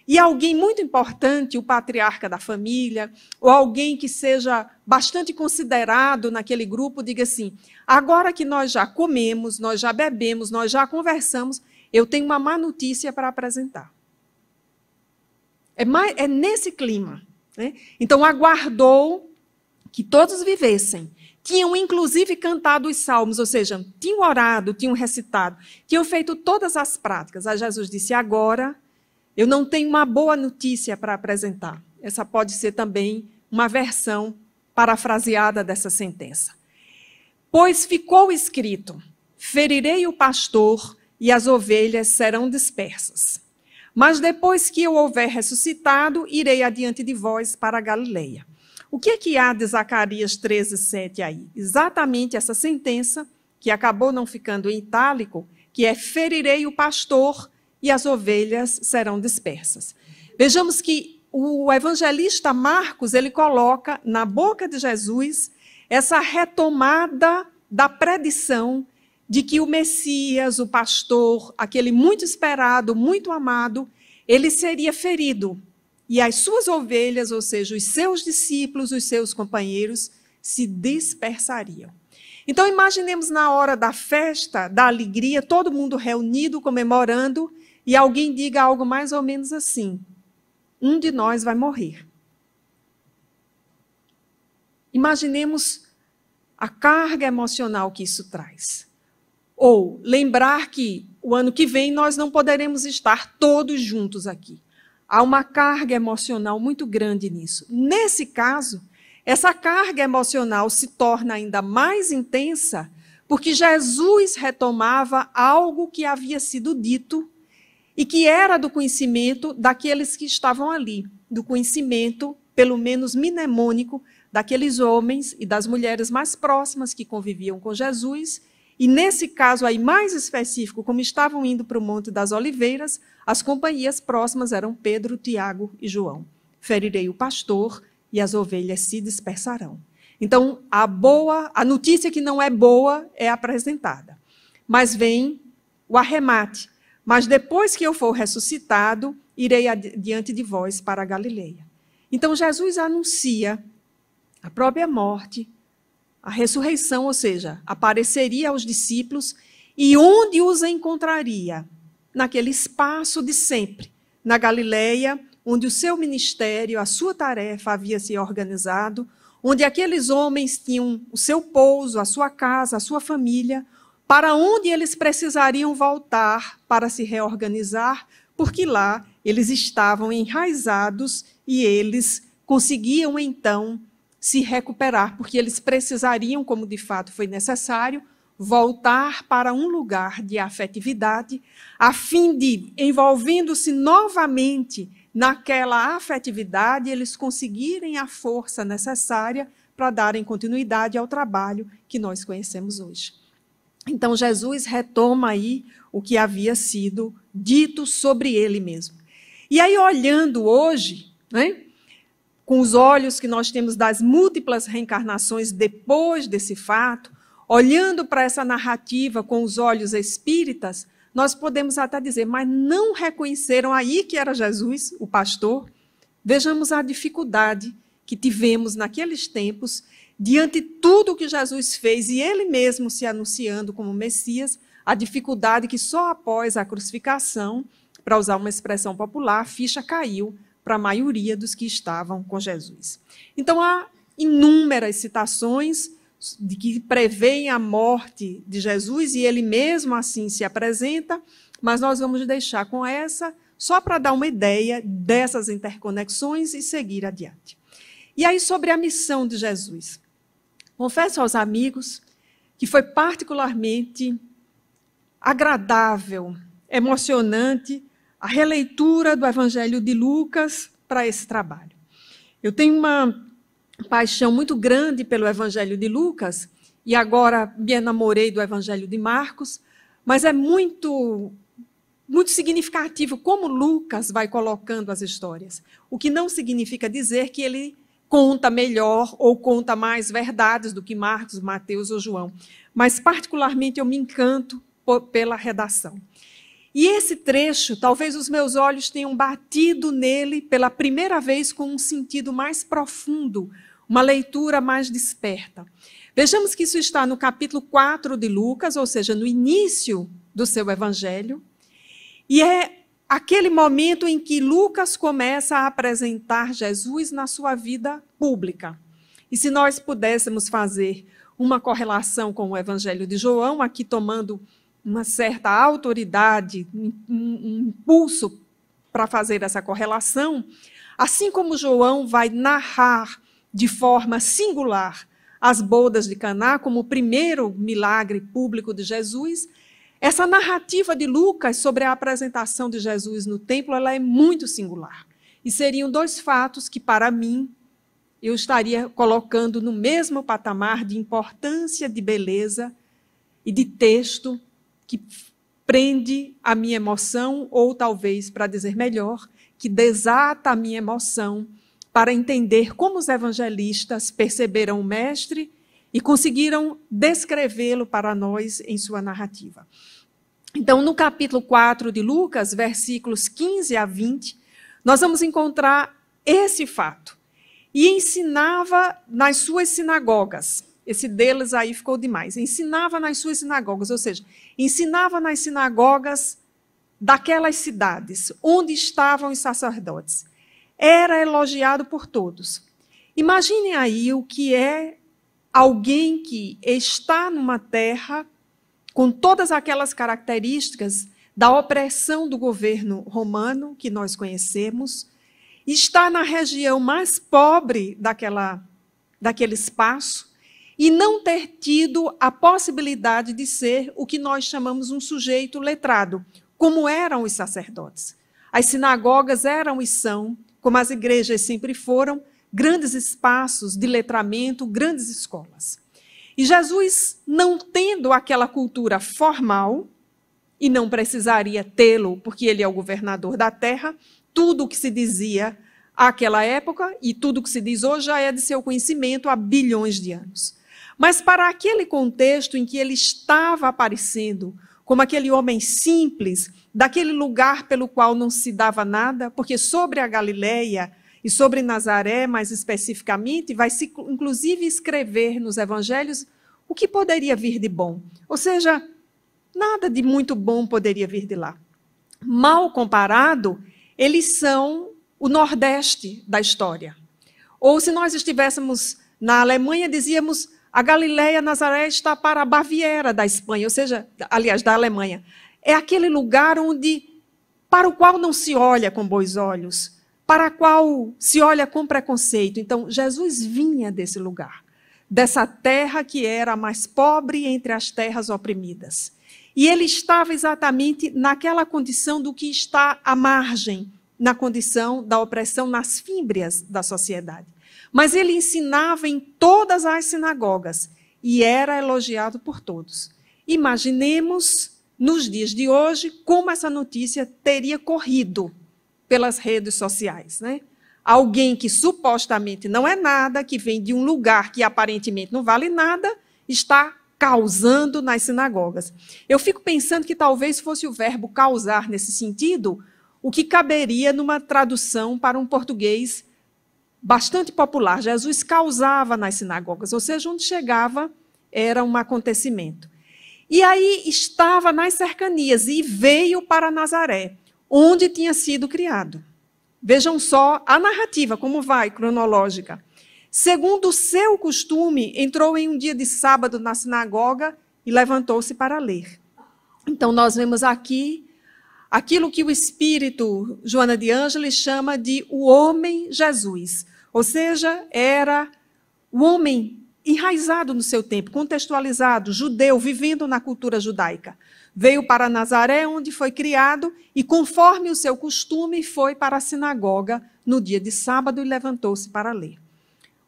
Speaker 1: E alguém muito importante, o patriarca da família, ou alguém que seja bastante considerado naquele grupo, diga assim: agora que nós já comemos, nós já bebemos, nós já conversamos, eu tenho uma má notícia para apresentar. É nesse clima, né? Então, aguardou que todos vivessem. Tinham, inclusive, cantado os salmos, ou seja, tinham orado, tinham recitado, tinham feito todas as práticas. Aí Jesus disse: agora eu não tenho uma boa notícia para apresentar. Essa pode ser também uma versão parafraseada dessa sentença. Pois ficou escrito: ferirei o pastor e as ovelhas serão dispersas. Mas depois que eu houver ressuscitado, irei adiante de vós para a Galileia. O que é que há de Zacarias 13:7 aí? Exatamente essa sentença, que acabou não ficando em itálico, que é: ferirei o pastor e as ovelhas serão dispersas. Vejamos que o evangelista Marcos, ele coloca na boca de Jesus essa retomada da predição de que o Messias, o pastor, aquele muito esperado, muito amado, ele seria ferido. E as suas ovelhas, ou seja, os seus discípulos, os seus companheiros, se dispersariam. Então, imaginemos na hora da festa, da alegria, todo mundo reunido, comemorando, e alguém diga algo mais ou menos assim: um de nós vai morrer. Imaginemos a carga emocional que isso traz. Ou lembrar que o ano que vem nós não poderemos estar todos juntos aqui. Há uma carga emocional muito grande nisso. Nesse caso, essa carga emocional se torna ainda mais intensa porque Jesus retomava algo que havia sido dito e que era do conhecimento daqueles que estavam ali, do conhecimento, pelo menos mnemônico, daqueles homens e das mulheres mais próximas que conviviam com Jesus. E nesse caso aí mais específico, como estavam indo para o Monte das Oliveiras, as companhias próximas eram Pedro, Tiago e João. Ferirei o pastor e as ovelhas se dispersarão. Então, a notícia que não é boa é apresentada. Mas vem o arremate. Mas depois que eu for ressuscitado, irei diante de vós para a Galileia. Então, Jesus anuncia a própria morte, a ressurreição, ou seja, apareceria aos discípulos e onde os encontraria? Naquele espaço de sempre, na Galileia, onde o seu ministério, a sua tarefa havia se organizado, onde aqueles homens tinham o seu pouso, a sua casa, a sua família, para onde eles precisariam voltar para se reorganizar, porque lá eles estavam enraizados e eles conseguiam então se recuperar, porque eles precisariam, como de fato foi necessário, voltar para um lugar de afetividade, a fim de, envolvendo-se novamente naquela afetividade, eles conseguirem a força necessária para darem continuidade ao trabalho que nós conhecemos hoje. Então, Jesus retoma aí o que havia sido dito sobre ele mesmo. E aí, olhando hoje, né, com os olhos que nós temos das múltiplas reencarnações depois desse fato, olhando para essa narrativa com os olhos espíritas, nós podemos até dizer, mas não reconheceram aí que era Jesus, o pastor? Vejamos a dificuldade que tivemos naqueles tempos, diante de tudo que Jesus fez, e ele mesmo se anunciando como Messias, a dificuldade que só após a crucificação, para usar uma expressão popular, a ficha caiu para a maioria dos que estavam com Jesus. Então, há inúmeras citações de que prevêem a morte de Jesus, e ele mesmo assim se apresenta, mas nós vamos deixar com essa, só para dar uma ideia dessas interconexões e seguir adiante. E aí, sobre a missão de Jesus. Confesso aos amigos que foi particularmente agradável, emocionante, a releitura do Evangelho de Lucas para esse trabalho. Eu tenho uma paixão muito grande pelo Evangelho de Lucas, e agora me enamorei do Evangelho de Marcos, mas é muito significativo como Lucas vai colocando as histórias, o que não significa dizer que ele conta melhor ou conta mais verdades do que Marcos, Mateus ou João, mas particularmente eu me encanto pela redação. E esse trecho, talvez os meus olhos tenham batido nele pela primeira vez com um sentido mais profundo, uma leitura mais desperta. Vejamos que isso está no capítulo 4 de Lucas, ou seja, no início do seu evangelho, e é aquele momento em que Lucas começa a apresentar Jesus na sua vida pública. E se nós pudéssemos fazer uma correlação com o evangelho de João, aqui tomando uma certa autoridade, um impulso para fazer essa correlação, assim como João vai narrar de forma singular as bodas de Caná como o primeiro milagre público de Jesus, essa narrativa de Lucas sobre a apresentação de Jesus no templo, ela é muito singular. E seriam dois fatos que, para mim, eu estaria colocando no mesmo patamar de importância, de beleza e de texto que prende a minha emoção, ou talvez, para dizer melhor, que desata a minha emoção para entender como os evangelistas perceberam o Mestre e conseguiram descrevê-lo para nós em sua narrativa. Então, no capítulo 4 de Lucas, versículos 15 a 20, nós vamos encontrar esse fato. E ensinava nas suas sinagogas. Esse deles aí ficou demais. Ensinava nas suas sinagogas, ou seja, ensinava nas sinagogas daquelas cidades onde estavam os sacerdotes. Era elogiado por todos. Imaginem aí o que é alguém que está numa terra com todas aquelas características da opressão do governo romano, que nós conhecemos, está na região mais pobre daquele espaço, e não ter tido a possibilidade de ser o que nós chamamos um sujeito letrado, como eram os sacerdotes. As sinagogas eram e são, como as igrejas sempre foram, grandes espaços de letramento, grandes escolas. E Jesus, não tendo aquela cultura formal, e não precisaria tê-lo, porque ele é o governador da terra, tudo o que se dizia àquela época e tudo o que se diz hoje já é de seu conhecimento há bilhões de anos. Mas para aquele contexto em que ele estava aparecendo como aquele homem simples, daquele lugar pelo qual não se dava nada, porque sobre a Galileia e sobre Nazaré, mais especificamente, vai se inclusive escrever nos evangelhos o que poderia vir de bom. Ou seja, nada de muito bom poderia vir de lá. Mal comparado, eles são o Nordeste da história. Ou se nós estivéssemos na Alemanha, dizíamos a Galileia, Nazaré está para a Baviera da Espanha, ou seja, aliás, da Alemanha. É aquele lugar para o qual não se olha com bons olhos, para o qual se olha com preconceito. Então, Jesus vinha desse lugar, dessa terra que era a mais pobre entre as terras oprimidas. E ele estava exatamente naquela condição do que está à margem na condição da opressão nas fímbrias da sociedade. Mas ele ensinava em todas as sinagogas e era elogiado por todos. Imaginemos, nos dias de hoje, como essa notícia teria corrido pelas redes sociais, né? Alguém que supostamente não é nada, que vem de um lugar que aparentemente não vale nada, está causando nas sinagogas. Eu fico pensando que talvez fosse o verbo causar nesse sentido, o que caberia numa tradução para um português bastante popular. Jesus causava nas sinagogas, ou seja, onde chegava era um acontecimento. E aí estava nas cercanias e veio para Nazaré, onde tinha sido criado. Vejam só a narrativa, como vai, cronológica. Segundo o seu costume, entrou em um dia de sábado na sinagoga e levantou-se para ler. Então, nós vemos aqui aquilo que o espírito Joana de Ângeles chama de o homem Jesus. Ou seja, era o homem enraizado no seu tempo, contextualizado, judeu, vivendo na cultura judaica. Veio para Nazaré, onde foi criado, e conforme o seu costume, foi para a sinagoga no dia de sábado e levantou-se para ler.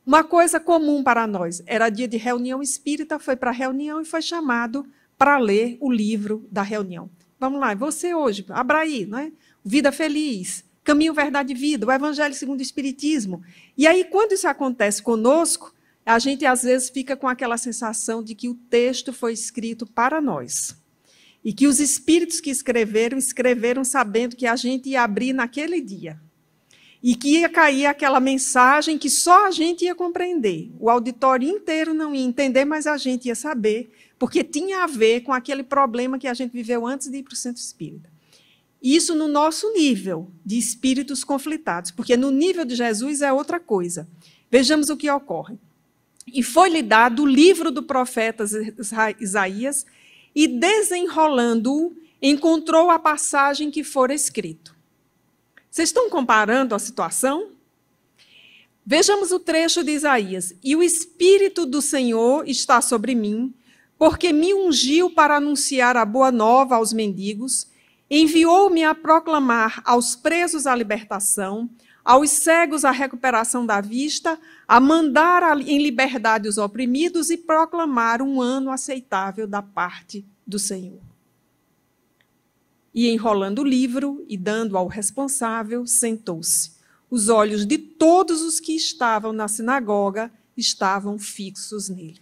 Speaker 1: Uma coisa comum para nós, era dia de reunião espírita, foi para a reunião e foi chamado para ler o livro da reunião. Vamos lá, você hoje, abra aí, não é? Vida Feliz, Caminho, Verdade e Vida, o Evangelho segundo o Espiritismo. E aí, quando isso acontece conosco, a gente às vezes fica com aquela sensação de que o texto foi escrito para nós. E que os espíritos que escreveram sabendo que a gente ia abrir naquele dia. E que ia cair aquela mensagem que só a gente ia compreender. O auditório inteiro não ia entender, mas a gente ia saber, porque tinha a ver com aquele problema que a gente viveu antes de ir para o centro espírita. Isso no nosso nível de espíritos conflitados, porque no nível de Jesus é outra coisa. Vejamos o que ocorre. E foi-lhe dado o livro do profeta Isaías, e desenrolando-o, encontrou a passagem que fora escrito. Vocês estão comparando a situação? Vejamos o trecho de Isaías. E o Espírito do Senhor está sobre mim, porque me ungiu para anunciar a boa nova aos mendigos, enviou-me a proclamar aos presos a libertação, aos cegos a recuperação da vista, a mandar em liberdade os oprimidos e proclamar um ano aceitável da parte do Senhor. E, enrolando o livro e dando ao responsável, sentou-se. Os olhos de todos os que estavam na sinagoga estavam fixos nele.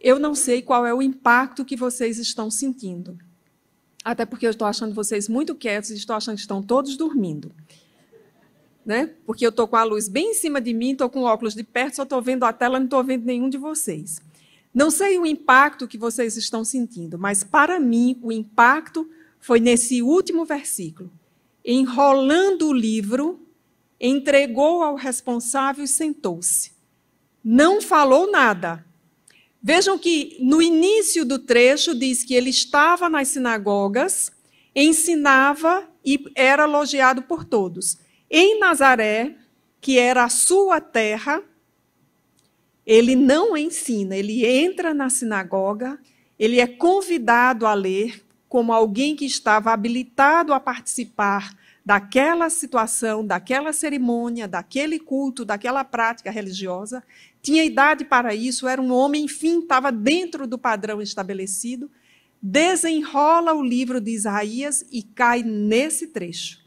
Speaker 1: Eu não sei qual é o impacto que vocês estão sentindo. Até porque eu estou achando vocês muito quietos e estou achando que estão todos dormindo. Né? Porque eu estou com a luz bem em cima de mim, estou com o óculos de perto, só estou vendo a tela, não estou vendo nenhum de vocês. Não sei o impacto que vocês estão sentindo, mas, para mim, o impacto foi nesse último versículo. Enrolando o livro, entregou ao responsável e sentou-se. Não falou nada. Vejam que, no início do trecho, diz que ele estava nas sinagogas, ensinava e era elogiado por todos. Em Nazaré, que era a sua terra, ele não ensina, ele entra na sinagoga, ele é convidado a ler como alguém que estava habilitado a participar daquela situação, daquela cerimônia, daquele culto, daquela prática religiosa, tinha idade para isso, era um homem, enfim, estava dentro do padrão estabelecido, desenrola o livro de Isaías e cai nesse trecho.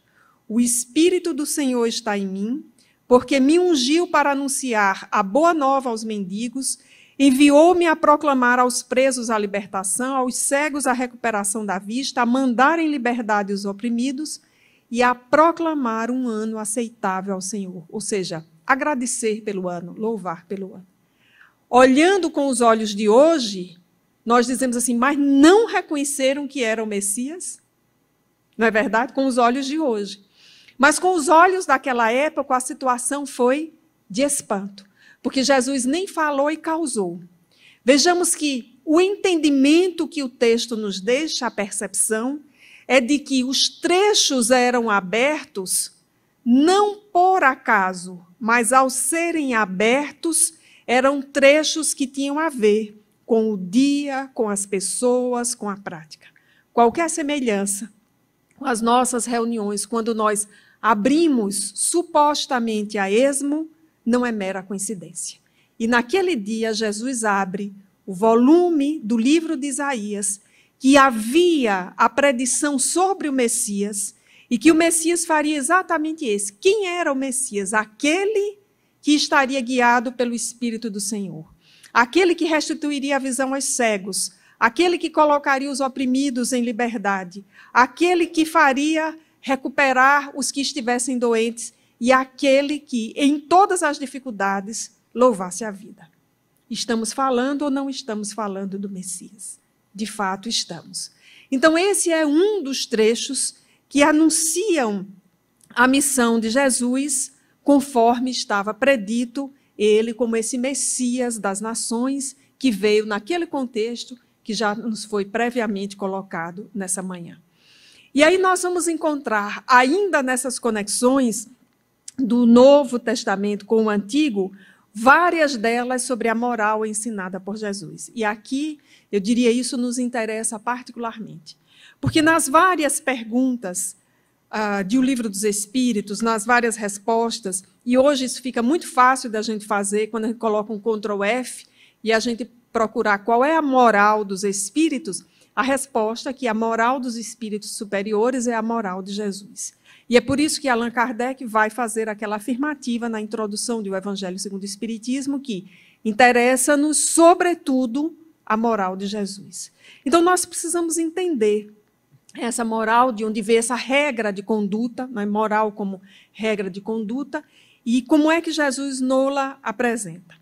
Speaker 1: O Espírito do Senhor está em mim, porque me ungiu para anunciar a boa nova aos mendigos, enviou-me a proclamar aos presos a libertação, aos cegos a recuperação da vista, a mandar em liberdade os oprimidos e a proclamar um ano aceitável ao Senhor. Ou seja, agradecer pelo ano, louvar pelo ano. Olhando com os olhos de hoje, nós dizemos assim, mas não reconheceram que era o Messias? Não é verdade? Com os olhos de hoje. Mas com os olhos daquela época, a situação foi de espanto, porque Jesus nem falou e causou. Vejamos que o entendimento que o texto nos deixa, a percepção, é de que os trechos eram abertos não por acaso, mas ao serem abertos, eram trechos que tinham a ver com o dia, com as pessoas, com a prática. Qualquer semelhança as nossas reuniões, quando nós abrimos supostamente a esmo, não é mera coincidência. E naquele dia, Jesus abre o volume do livro de Isaías, que havia a predição sobre o Messias, e que o Messias faria exatamente esse. Quem era o Messias? Aquele que estaria guiado pelo Espírito do Senhor. Aquele que restituiria a visão aos cegos. Aquele que colocaria os oprimidos em liberdade. Aquele que faria recuperar os que estivessem doentes. E aquele que, em todas as dificuldades, louvasse a vida. Estamos falando ou não estamos falando do Messias? De fato, estamos. Então, esse é um dos trechos que anunciam a missão de Jesus, conforme estava predito ele como esse Messias das nações, que veio naquele contexto que já nos foi previamente colocado nessa manhã. E aí nós vamos encontrar, ainda nessas conexões do Novo Testamento com o Antigo, várias delas sobre a moral ensinada por Jesus. E aqui, eu diria, isso nos interessa particularmente. Porque nas várias perguntas de O Livro dos Espíritos, nas várias respostas, e hoje isso fica muito fácil da gente fazer, quando a gente coloca um Ctrl F e a gente procurar qual é a moral dos espíritos, a resposta é que a moral dos espíritos superiores é a moral de Jesus. E é por isso que Allan Kardec vai fazer aquela afirmativa na introdução do Evangelho segundo o Espiritismo, que interessa-nos, sobretudo, a moral de Jesus. Então, nós precisamos entender essa moral, de onde vem essa regra de conduta, né, moral como regra de conduta, e como é que Jesus nola apresenta.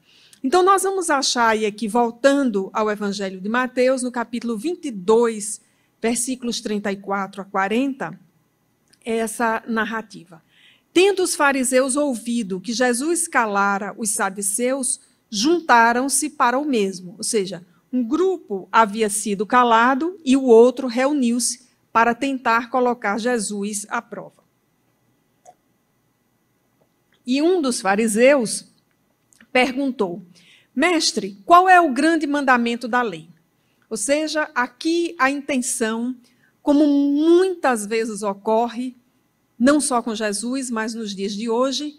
Speaker 1: Então, nós vamos achar aí aqui, voltando ao Evangelho de Mateus, no capítulo 22, versículos 34 a 40, essa narrativa. Tendo os fariseus ouvido que Jesus calara os saduceus, juntaram-se para o mesmo. Ou seja, um grupo havia sido calado e o outro reuniu-se para tentar colocar Jesus à prova. E um dos fariseus perguntou: Mestre, qual é o grande mandamento da lei? Ou seja, aqui a intenção, como muitas vezes ocorre, não só com Jesus, mas nos dias de hoje,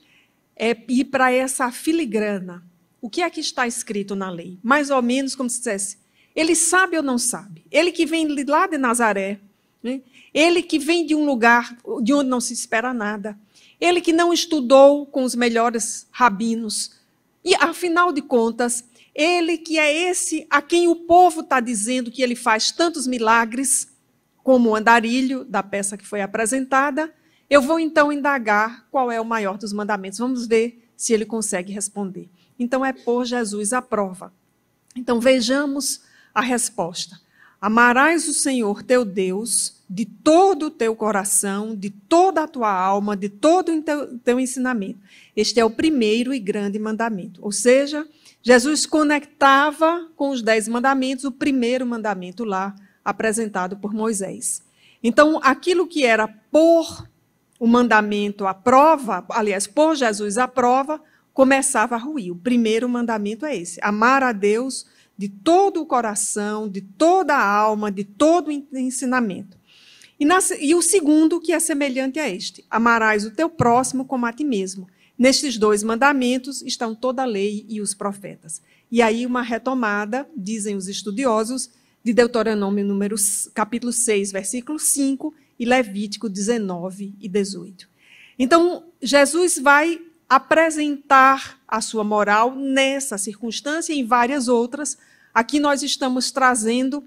Speaker 1: é ir para essa filigrana. O que é que está escrito na lei? Mais ou menos como se dissesse, ele sabe ou não sabe? Ele que vem lá de Nazaré, né? Ele que vem de um lugar de onde não se espera nada, ele que não estudou com os melhores rabinos, e, afinal de contas, ele que é esse a quem o povo está dizendo que ele faz tantos milagres, como o andarilho da peça que foi apresentada, eu vou então indagar qual é o maior dos mandamentos. Vamos ver se ele consegue responder. Então, é pôr Jesus à prova. Então, vejamos a resposta. Amarás o Senhor teu Deus de todo o teu coração, de toda a tua alma, de todo o teu ensinamento. Este é o primeiro e grande mandamento. Ou seja, Jesus conectava com os 10 mandamentos, o primeiro mandamento lá, apresentado por Moisés. Então, aquilo que era pôr o mandamento à prova, aliás, pôr Jesus à prova, começava a ruir. O primeiro mandamento é esse: amar a Deus de todo o coração, de toda a alma, de todo o ensinamento. E o segundo, que é semelhante a este: amarás o teu próximo como a ti mesmo. Nestes 2 mandamentos estão toda a lei e os profetas. E aí uma retomada, dizem os estudiosos, de Deuteronômio capítulo 6, versículo 5, e Levítico 19 e 18. Então, Jesus vai apresentar a sua moral nessa circunstância e em várias outras. Aqui nós estamos trazendo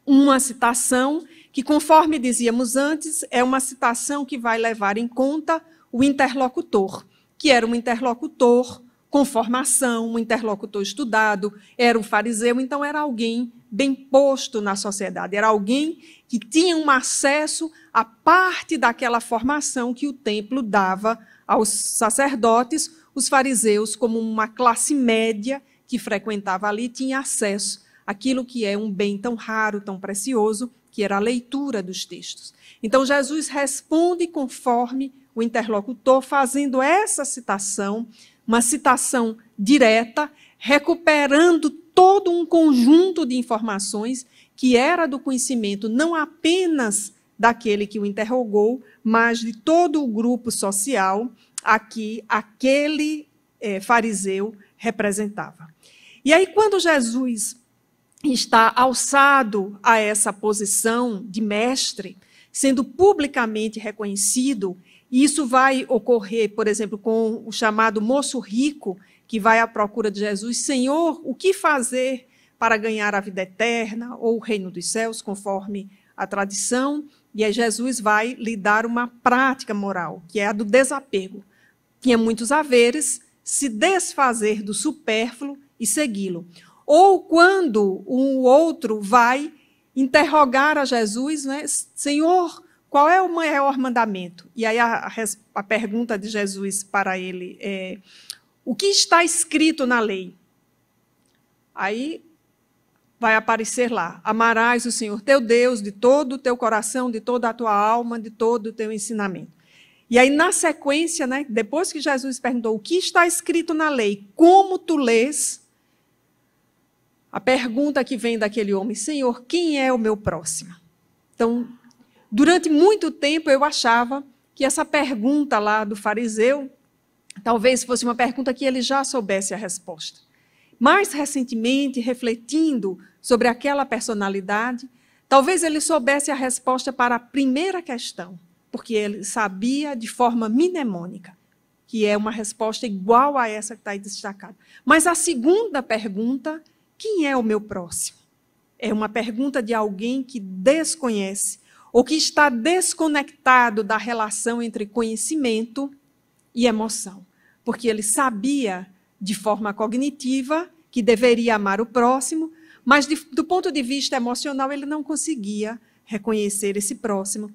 Speaker 1: uma citação que, conforme dizíamos antes, é uma citação que vai levar em conta o interlocutor, que era um interlocutor com formação, um interlocutor estudado, era um fariseu, então era alguém bem posto na sociedade, era alguém que tinha um acesso a parte daquela formação que o templo dava aos sacerdotes. Os fariseus, como uma classe média que frequentava ali, tinha acesso àquilo que é um bem tão raro, tão precioso, que era a leitura dos textos. Então, Jesus responde conforme o interlocutor, fazendo essa citação, uma citação direta, recuperando todo um conjunto de informações que era do conhecimento não apenas daquele que o interrogou, mas de todo o grupo social a que aquele fariseu representava. E aí, quando Jesus está alçado a essa posição de mestre, sendo publicamente reconhecido, e isso vai ocorrer, por exemplo, com o chamado moço rico, que vai à procura de Jesus: Senhor, o que fazer para ganhar a vida eterna ou o reino dos céus, conforme a tradição? E aí Jesus vai lhe dar uma prática moral, que é a do desapego. Tinha muitos haveres, se desfazer do supérfluo e segui-lo. Ou quando o outro vai interrogar a Jesus, né? Senhor, qual é o maior mandamento? E aí a pergunta de Jesus para ele é: o que está escrito na lei? Aí vai aparecer lá: amarás o Senhor teu Deus de todo o teu coração, de toda a tua alma, de todo o teu ensinamento. E aí, na sequência, né, depois que Jesus perguntou o que está escrito na lei, como tu lês, a pergunta que vem daquele homem: Senhor, quem é o meu próximo? Então, durante muito tempo eu achava que essa pergunta lá do fariseu talvez fosse uma pergunta que ele já soubesse a resposta. Mais recentemente, refletindo sobre aquela personalidade, talvez ele soubesse a resposta para a primeira questão, porque ele sabia de forma mnemônica, que é uma resposta igual a essa que está aí destacada. Mas a segunda pergunta: quem é o meu próximo? É uma pergunta de alguém que desconhece ou que está desconectado da relação entre conhecimento e emoção, porque ele sabia de forma cognitiva que deveria amar o próximo, mas do ponto de vista emocional ele não conseguia reconhecer esse próximo.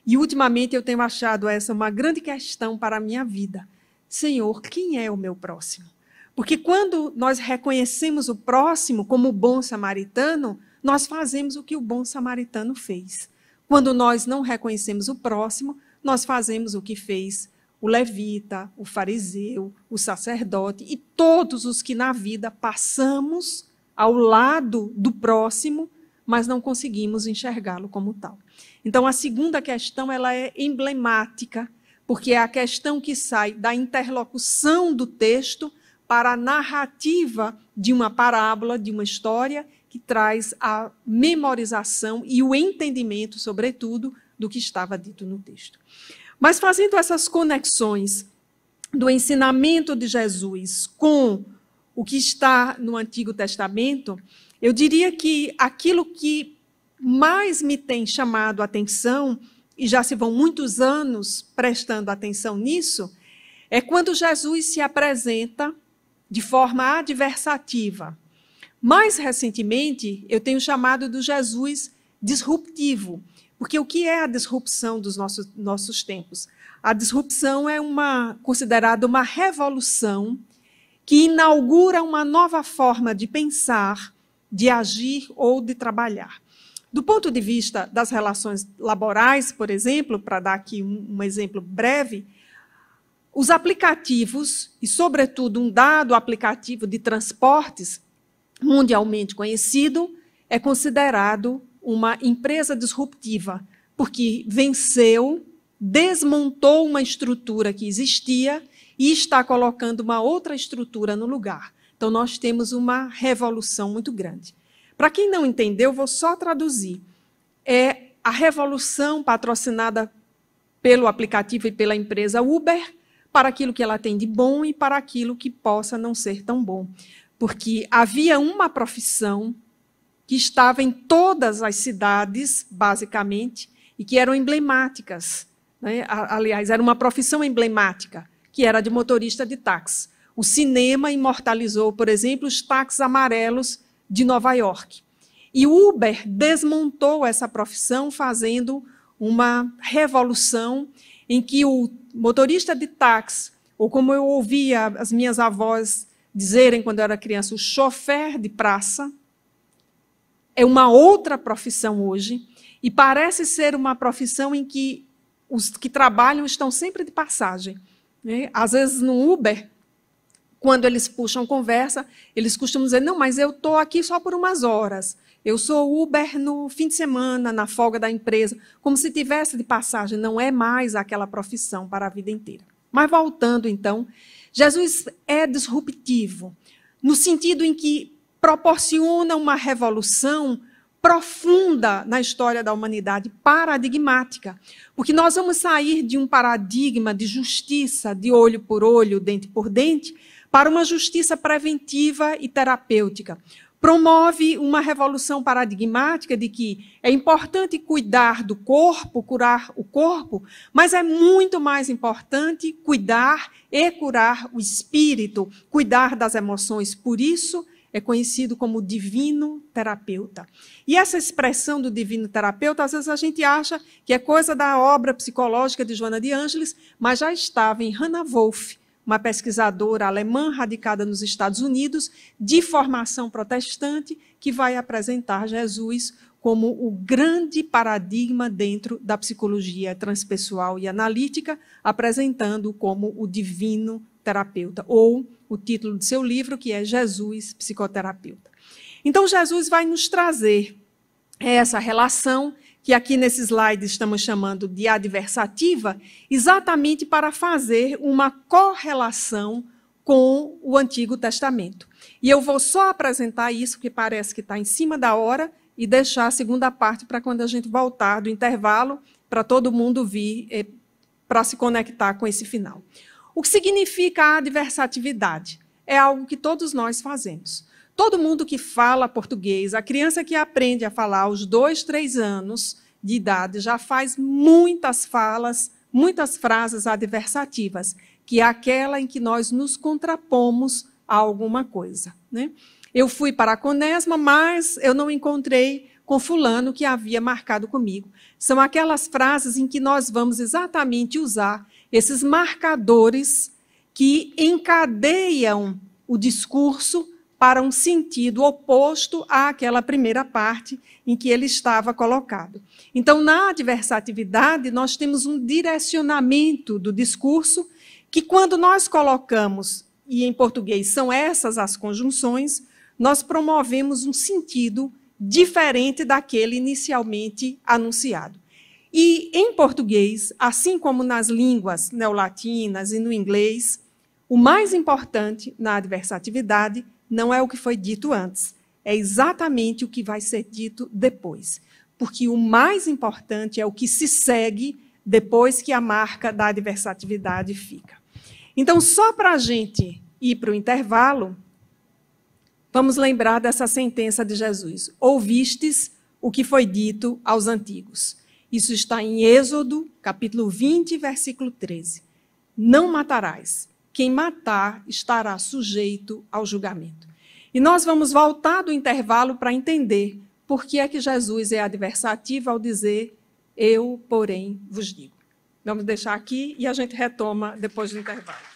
Speaker 1: E ultimamente eu tenho achado essa uma grande questão para a minha vida. Senhor, quem é o meu próximo? Porque quando nós reconhecemos o próximo como o bom samaritano, nós fazemos o que o bom samaritano fez. Quando nós não reconhecemos o próximo, nós fazemos o que fez o levita, o fariseu, o sacerdote e todos os que na vida passamos ao lado do próximo, mas não conseguimos enxergá-lo como tal. Então, a segunda questão ela é emblemática, porque é a questão que sai da interlocução do texto para a narrativa de uma parábola, de uma história, que traz a memorização e o entendimento, sobretudo, do que estava dito no texto. Mas fazendo essas conexões do ensinamento de Jesus com o que está no Antigo Testamento, eu diria que aquilo que mais me tem chamado a atenção, e já se vão muitos anos prestando atenção nisso, é quando Jesus se apresenta de forma adversativa. Mais recentemente, eu tenho chamado do Jesus disruptivo, porque o que é a disrupção dos nossos tempos? A disrupção é considerada uma revolução que inaugura uma nova forma de pensar, de agir ou de trabalhar. Do ponto de vista das relações laborais, por exemplo, para dar aqui um exemplo breve, os aplicativos, e sobretudo um dado aplicativo de transportes mundialmente conhecido, é considerado uma empresa disruptiva, porque venceu, desmontou uma estrutura que existia e está colocando uma outra estrutura no lugar. Então, nós temos uma revolução muito grande. Para quem não entendeu, vou só traduzir. É a revolução patrocinada pelo aplicativo e pela empresa Uber para aquilo que ela tem de bom e para aquilo que possa não ser tão bom. Porque havia uma profissão que estava em todas as cidades, basicamente, e que eram emblemáticas, né? Aliás, era uma profissão emblemática, que era de motorista de táxi. O cinema imortalizou, por exemplo, os táxis amarelos de Nova York. E o Uber desmontou essa profissão, fazendo uma revolução em que o motorista de táxi, ou como eu ouvia as minhas avós dizerem quando eu era criança, o chofer de praça, é uma outra profissão hoje, e parece ser uma profissão em que os que trabalham estão sempre de passagem, né? Às vezes, no Uber, quando eles puxam conversa, eles costumam dizer, não, mas eu estou aqui só por umas horas. Eu sou Uber no fim de semana, na folga da empresa, como se tivesse de passagem. Não é mais aquela profissão para a vida inteira. Mas voltando, então, Jesus é disruptivo, no sentido em que proporciona uma revolução profunda na história da humanidade, paradigmática. Porque nós vamos sair de um paradigma de justiça, de olho por olho, dente por dente, para uma justiça preventiva e terapêutica. Promove uma revolução paradigmática de que é importante cuidar do corpo, curar o corpo, mas é muito mais importante cuidar e curar o espírito, cuidar das emoções. Por isso, é conhecido como divino terapeuta. E essa expressão do divino terapeuta, às vezes a gente acha que é coisa da obra psicológica de Joana de Ângeles, mas já estava em Hannah Wolff, uma pesquisadora alemã radicada nos Estados Unidos, de formação protestante, que vai apresentar Jesus como o grande paradigma dentro da psicologia transpessoal e analítica, apresentando como o divino terapeuta, ou o título de seu livro, que é Jesus, Psicoterapeuta. Então, Jesus vai nos trazer essa relação, que aqui nesse slide estamos chamando de adversativa, exatamente para fazer uma correlação com o Antigo Testamento. E eu vou só apresentar isso, que parece que está em cima da hora, e deixar a segunda parte para quando a gente voltar do intervalo, para todo mundo vir, para se conectar com esse final. O que significa a adversatividade? É algo que todos nós fazemos. Todo mundo que fala português, a criança que aprende a falar aos 2, 3 anos de idade, já faz muitas falas, muitas frases adversativas, que é aquela em que nós nos contrapomos a alguma coisa, né? Eu fui para a Quaresma, mas eu não encontrei com fulano que havia marcado comigo. São aquelas frases em que nós vamos exatamente usar esses marcadores que encadeiam o discurso para um sentido oposto àquela primeira parte em que ele estava colocado. Então, na adversatividade, nós temos um direcionamento do discurso que, quando nós colocamos, e em português são essas as conjunções, nós promovemos um sentido diferente daquele inicialmente anunciado. E, em português, assim como nas línguas neolatinas e no inglês, o mais importante na adversatividade não é o que foi dito antes, é exatamente o que vai ser dito depois. Porque o mais importante é o que se segue depois que a marca da adversatividade fica. Então, só para a gente ir para o intervalo, vamos lembrar dessa sentença de Jesus. Ouvistes o que foi dito aos antigos. Isso está em Êxodo, capítulo 20, versículo 13. Não matarás. Quem matar estará sujeito ao julgamento. E nós vamos voltar do intervalo para entender por que é que Jesus é adversativo ao dizer eu, porém, vos digo. Vamos deixar aqui e a gente retoma depois do intervalo.